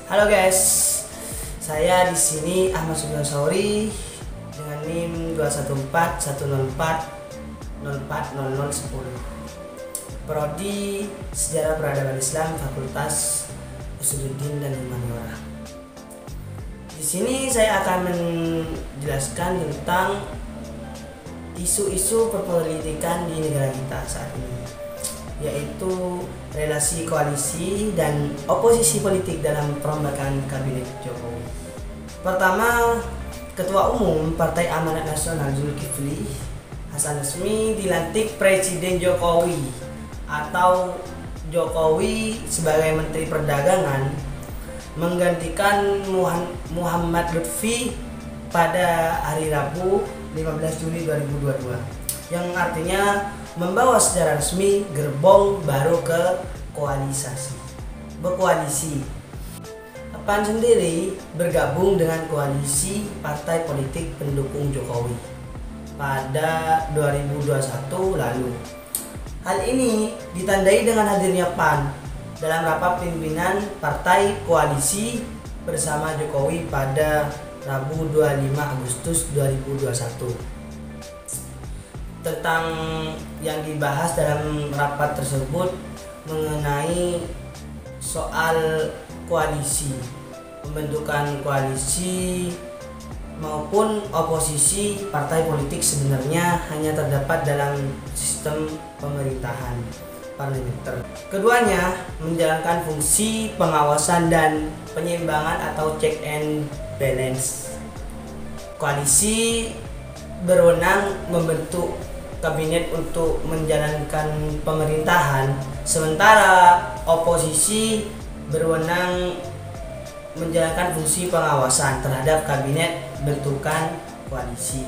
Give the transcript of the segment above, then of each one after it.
Halo guys, saya di sini Ahmad Subianto Sauri dengan NIM 214-104-04-0010. Prodi Sejarah Peradaban Islam, Fakultas Usuluddin dan Humaniora. Di sini saya akan menjelaskan tentang isu-isu perpolitikan di negara kita saat ini, yaitu relasi koalisi dan oposisi politik dalam perombakan kabinet Jokowi. Pertama, Ketua Umum Partai Amanat Nasional Zulkifli Hasan resmi dilantik Presiden Jokowi atau Jokowi sebagai Menteri Perdagangan, menggantikan Muhammad Lutfi pada hari Rabu 15 Juli 2022, yang artinya membawa secara resmi gerbong baru ke berkoalisi. PAN sendiri bergabung dengan koalisi partai politik pendukung Jokowi pada 2021 lalu. Hal ini ditandai dengan hadirnya PAN dalam rapat pimpinan partai koalisi bersama Jokowi pada Rabu 25 Agustus 2021. Tentang yang dibahas dalam rapat tersebut mengenai soal koalisi, pembentukan koalisi maupun oposisi partai politik sebenarnya hanya terdapat dalam sistem pemerintahan parlementer. Keduanya menjalankan fungsi pengawasan dan penyeimbangan atau check and balance. Koalisi berwenang membentuk kabinet untuk menjalankan pemerintahan, sementara oposisi berwenang menjalankan fungsi pengawasan terhadap kabinet bentukan koalisi.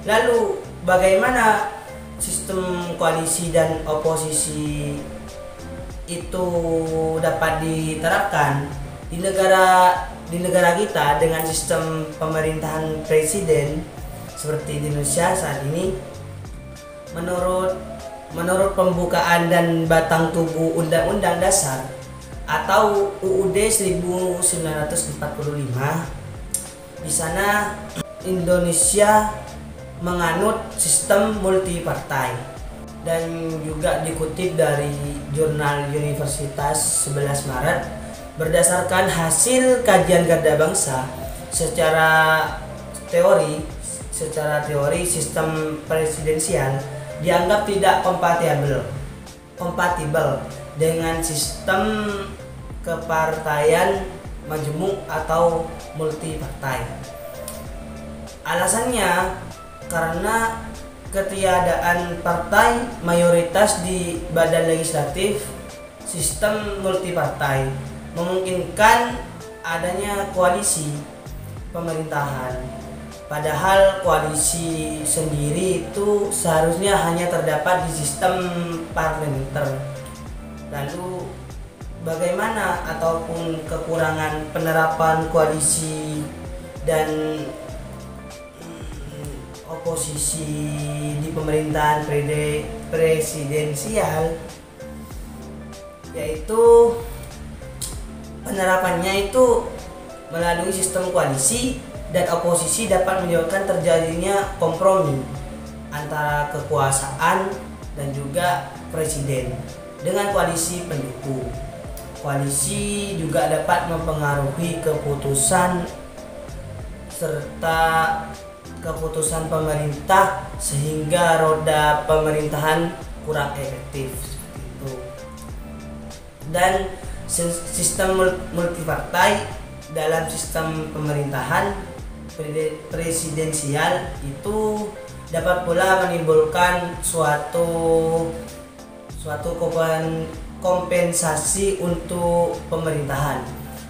Lalu bagaimana sistem koalisi dan oposisi itu dapat diterapkan di negara kita dengan sistem pemerintahan presiden seperti di Indonesia saat ini? Menurut pembukaan dan batang tubuh Undang-Undang Dasar atau UUD 1945, di sana Indonesia menganut sistem multipartai, dan juga dikutip dari jurnal Universitas 11 Maret, berdasarkan hasil kajian Garda Bangsa secara teori sistem presidensial dianggap tidak kompatibel dengan sistem kepartaian majemuk atau multipartai. Alasannya karena ketiadaan partai mayoritas di badan legislatif. Sistem multipartai memungkinkan adanya koalisi pemerintahan, padahal koalisi sendiri itu seharusnya hanya terdapat di sistem parlementer. Lalu bagaimana ataupun kekurangan penerapan koalisi dan oposisi di pemerintahan presidensial, yaitu penerapannya itu melalui sistem koalisi dan oposisi dapat menyebabkan terjadinya kompromi antara kekuasaan dan juga presiden dengan koalisi pendukung. Koalisi juga dapat mempengaruhi keputusan pemerintah sehingga roda pemerintahan kurang efektif seperti itu. Dan sistem multipartai dalam sistem pemerintahan presidensial itu dapat pula menimbulkan suatu kompensasi untuk pemerintahan,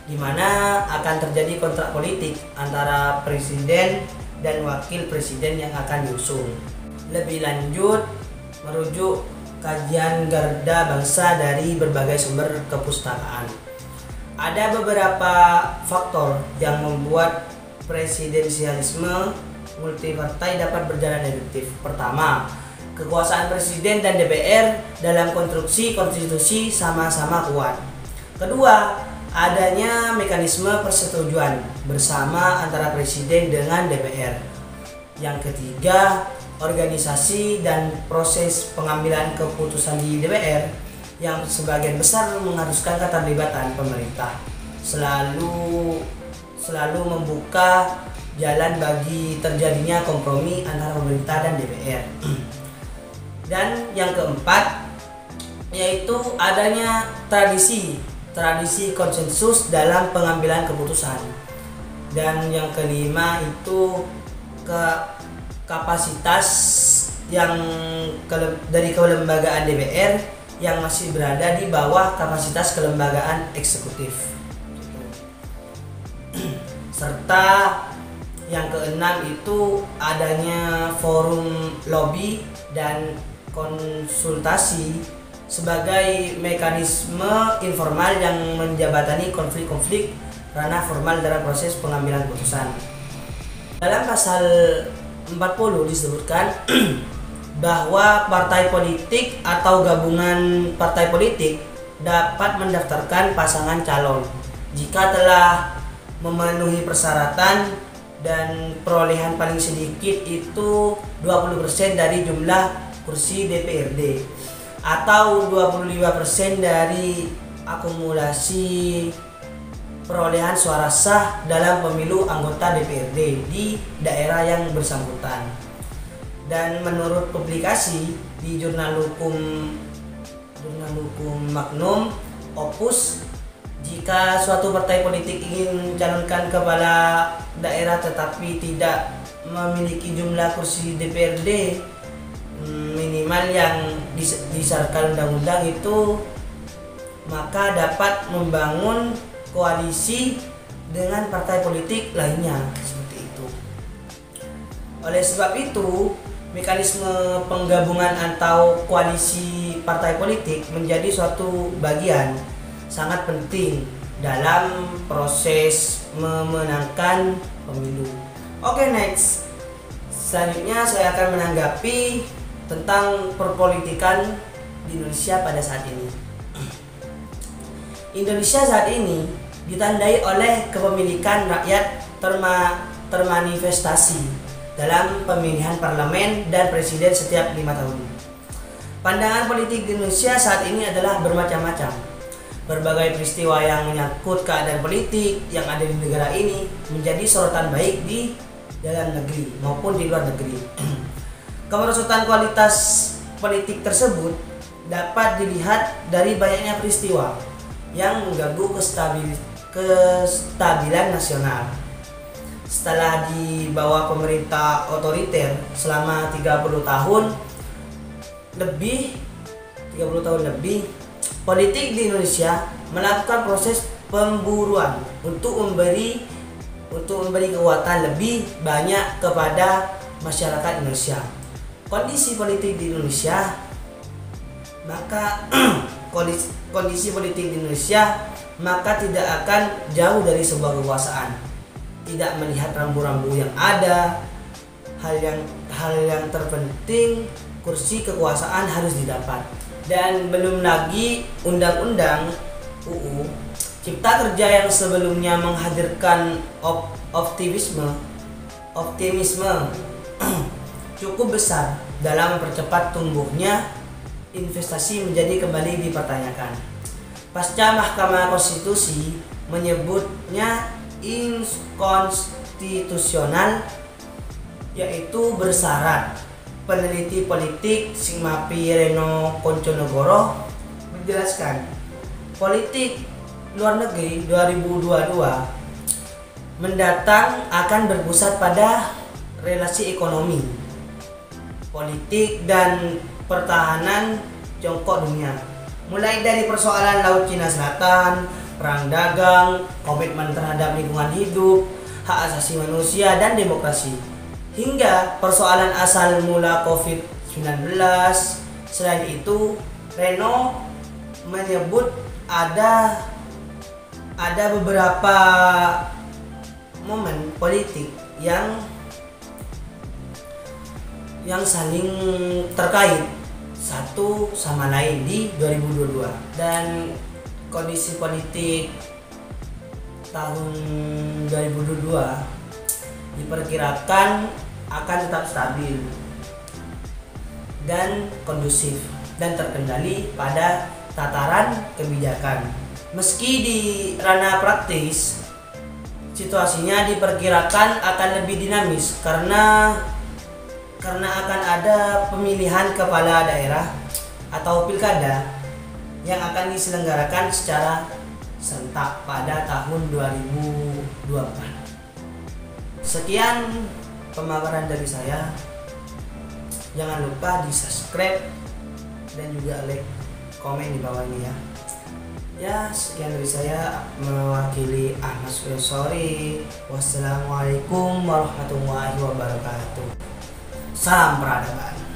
di mana akan terjadi kontrak politik antara presiden dan wakil presiden yang akan diusung. Lebih lanjut, merujuk kajian Garda Bangsa dari berbagai sumber kepustakaan, ada beberapa faktor yang membuat presidensialisme multipartai dapat berjalan efektif. Pertama, kekuasaan presiden dan DPR dalam konstruksi konstitusi sama-sama kuat. Kedua, adanya mekanisme persetujuan bersama antara presiden dengan DPR. Yang ketiga, organisasi dan proses pengambilan keputusan di DPR yang sebagian besar mengharuskan keterlibatan pemerintah selalu membuka jalan bagi terjadinya kompromi antara pemerintah dan DPR. Dan yang keempat, yaitu adanya tradisi konsensus dalam pengambilan keputusan. Dan yang kelima itu kapasitas yang dari kelembagaan DPR yang masih berada di bawah kapasitas kelembagaan eksekutif. Serta yang keenam itu adanya forum lobby dan konsultasi sebagai mekanisme informal yang menjabatani konflik-konflik ranah formal dalam proses pengambilan keputusan. Dalam pasal 40 disebutkan bahwa partai politik atau gabungan partai politik dapat mendaftarkan pasangan calon jika telah memenuhi persyaratan dan perolehan paling sedikit itu 20% dari jumlah kursi DPRD atau 25% dari akumulasi perolehan suara sah dalam pemilu anggota DPRD di daerah yang bersangkutan. Dan menurut publikasi di Jurnal Hukum Magnum Opus, jika suatu partai politik ingin mencalonkan kepala daerah tetapi tidak memiliki jumlah kursi DPRD minimal yang disyaratkan undang-undang itu, maka dapat membangun koalisi dengan partai politik lainnya, seperti itu. Oleh sebab itu, mekanisme penggabungan atau koalisi partai politik menjadi suatu bagian sangat penting dalam proses memenangkan pemilu. Oke, next. Selanjutnya saya akan menanggapi tentang perpolitikan di Indonesia pada saat ini. Indonesia saat ini ditandai oleh kepemilikan rakyat termanifestasi dalam pemilihan parlemen dan presiden setiap 5 tahun. Pandangan politik di Indonesia saat ini adalah bermacam-macam. Berbagai peristiwa yang menyangkut keadaan politik yang ada di negara ini menjadi sorotan baik di dalam negeri maupun di luar negeri. Kemerosotan kualitas politik tersebut dapat dilihat dari banyaknya peristiwa yang mengganggu kestabilan nasional. Setelah di bawah pemerintah otoriter selama 30 tahun lebih, politik di Indonesia melakukan proses pemburuan untuk memberi kekuatan lebih banyak kepada masyarakat Indonesia. Kondisi politik di Indonesia maka tidak akan jauh dari sebuah kekuasaan. Tidak melihat rambu-rambu yang ada, hal yang terpenting kursi kekuasaan harus didapat. Dan belum lagi undang-undang UU Cipta Kerja yang sebelumnya menghadirkan optimisme cukup besar dalam mempercepat tumbuhnya investasi menjadi kembali dipertanyakan. Pasca Mahkamah Konstitusi menyebutnya inkonstitusional, yaitu bersyarat. Peneliti politik Sigmapi Reno Konconegoro menjelaskan, politik luar negeri 2022 mendatang akan berpusat pada relasi ekonomi, politik, dan pertahanan Tiongkok dunia, mulai dari persoalan Laut Cina Selatan, perang dagang, komitmen terhadap lingkungan hidup, hak asasi manusia, dan demokrasi, hingga persoalan asal mula COVID-19. Selain itu, Reno menyebut ada beberapa momen politik yang saling terkait satu sama lain di 2022, dan kondisi politik tahun 2022 diperkirakan akan tetap stabil dan kondusif dan terkendali pada tataran kebijakan. Meski di ranah praktis, situasinya diperkirakan akan lebih dinamis karena akan ada pemilihan kepala daerah atau pilkada yang akan diselenggarakan secara serentak pada tahun 2024. Sekian pemaparan dari saya. Jangan lupa di subscribe dan juga like, komen di bawah ini ya. Ya, sekian dari saya mewakili Ahmad Suryosori. Wassalamualaikum warahmatullahi wabarakatuh. Salam peradaban.